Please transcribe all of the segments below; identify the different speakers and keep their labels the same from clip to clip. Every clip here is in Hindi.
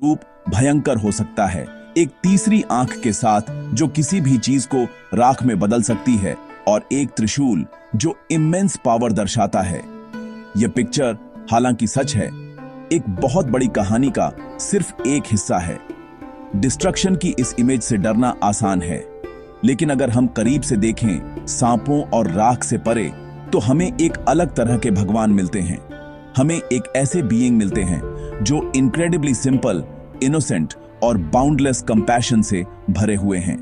Speaker 1: रूप भयंकर हो सकता है, एक तीसरी आंख के साथ जो किसी भी चीज को राख में बदल सकती है, और एक त्रिशूल जो इमेंस पावर दर्शाता है। यह पिक्चर हालांकि सच है, एक बहुत बड़ी कहानी का सिर्फ एक हिस्सा है। डिस्ट्रक्शन की इस इमेज से डरना आसान है, लेकिन अगर हम करीब से देखें सांपों और राख से परे, तो हमें एक अलग तरह के भगवान मिलते हैं। हमें एक ऐसे बीइंग मिलते हैं जो इनक्रेडिबली सिंपल, इनोसेंट और बाउंडलेस कंपैशन से भरे हुए हैं।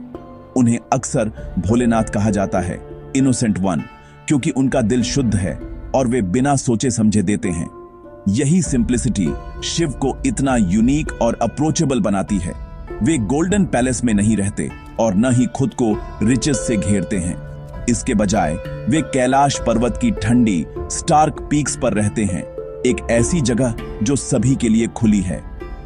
Speaker 1: उन्हें अक्सर भोलेनाथ कहा जाता है, इनोसेंट वन, क्योंकि उनका दिल शुद्ध है और वे बिना सोचे समझे देते हैं। यही सिंप्लिसिटी शिव को इतना यूनिक और अप्रोचेबल बनाती है। वे गोल्डन पैलेस में नहीं रहते और न ही खुद को रिचेस से घेरते हैं। इसके बजाय वे कैलाश पर्वत की ठंडी स्टार्क पीक्स पर रहते हैं, एक ऐसी जगह जो सभी के लिए खुली है।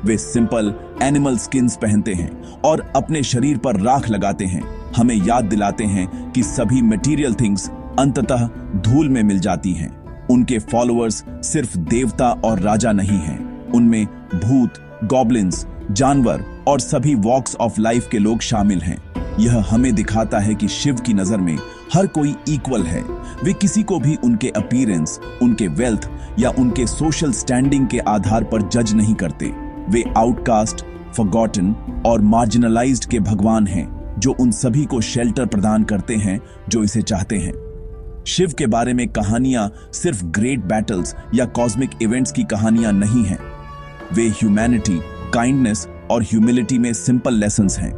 Speaker 1: वे सिंपल एनिमल स्किन्स पहनते हैं और अपने शरीर पर राख लगाते हैं, हमें याद दिलाते हैं कि सभी मटेरियल थिंग्स अंततः धूल में मिल जाती हैं। उनके फॉलोअर्स सिर्फ देवता और राजा नहीं हैं, उनमें भूत, गॉब्लिन्स, जानवर और सभी वॉक्स ऑफ लाइफ के लोग शामिल हैं। यह हमें दिखाता है कि शिव की नजर में हर कोई इक्वल है। वे किसी को भी उनके अपीयरेंस, उनके वेल्थ या उनके सोशल स्टैंडिंग के आधार पर जज नहीं करते। वे आउटकास्ट, फॉरगॉटन और मार्जिनलाइज्ड के भगवान हैं, जो उन सभी को शेल्टर प्रदान करते हैं जो इसे चाहते हैं। शिव के बारे में कहानियां सिर्फ ग्रेट बैटल्स या कॉस्मिक इवेंट्स की कहानियां नहीं हैं। वे ह्यूमैनिटी, काइंडनेस और ह्यूमिलिटी में सिंपल लेसन्स हैं।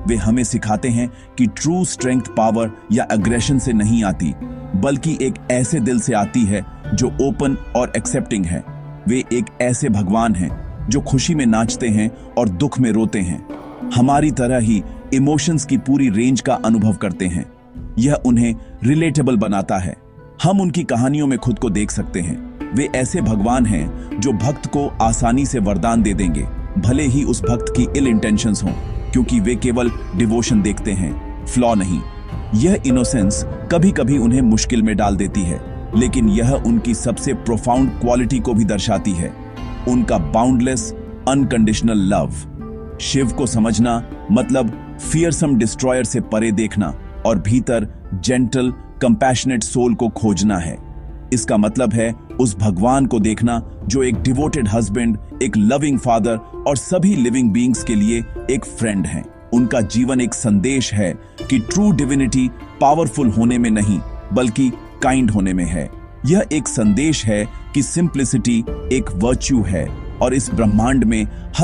Speaker 1: वे हमें सिखाते हैं कि ट्रू स्ट्रेंथ पावर या एग्रेशन से नहीं आती, बल्कि एक ऐसे दिल से आती है जो ओपन और एक्सेप्टिंग है। वे एक ऐसे भगवान हैं जो खुशी में नाचते हैं और दुख में रोते हैं, हमारी तरह ही इमोशंस की पूरी रेंज का अनुभव करते हैं। यह उन्हें रिलेटेबल बनाता है। हम उनकी कहानियों में खुद को देख सकते हैं। वे ऐसे भगवान हैं जो भक्त को आसानी से वरदान दे देंगे, भले ही उस भक्त की इल इंटेंशंस हों, क्योंकि वे केवल डिवोशन देखते हैं, फ्लॉ नहीं। यह इनोसेंस कभी कभी उन्हें मुश्किल में डाल देती है, लेकिन यह उनकी सबसे प्रोफाउंड क्वालिटी को भी दर्शाती है, उनका बाउंडलेस अनकंडीशनल लव। शिव को समझना मतलब फियरसम डिस्ट्रॉयर से परे देखना और भीतर जेंटल कंपैशनेट सोल को खोजना है। इसका मतलब है उस भगवान को देखना जो एक डिवोटेड हस्बैंड, एक लविंग फादर और सभी लिविंग बीइंग्स के लिए एक फ्रेंड हैं। उनका जीवन एक संदेश है कि ट्रू डिविनिटी पावरफुल होने में नहीं, बल्कि काइंड होने में है। यह एक संदेश है कि सिंप्लिसिटी एक वर्च्यू है और इस ब्रह्मांड में हर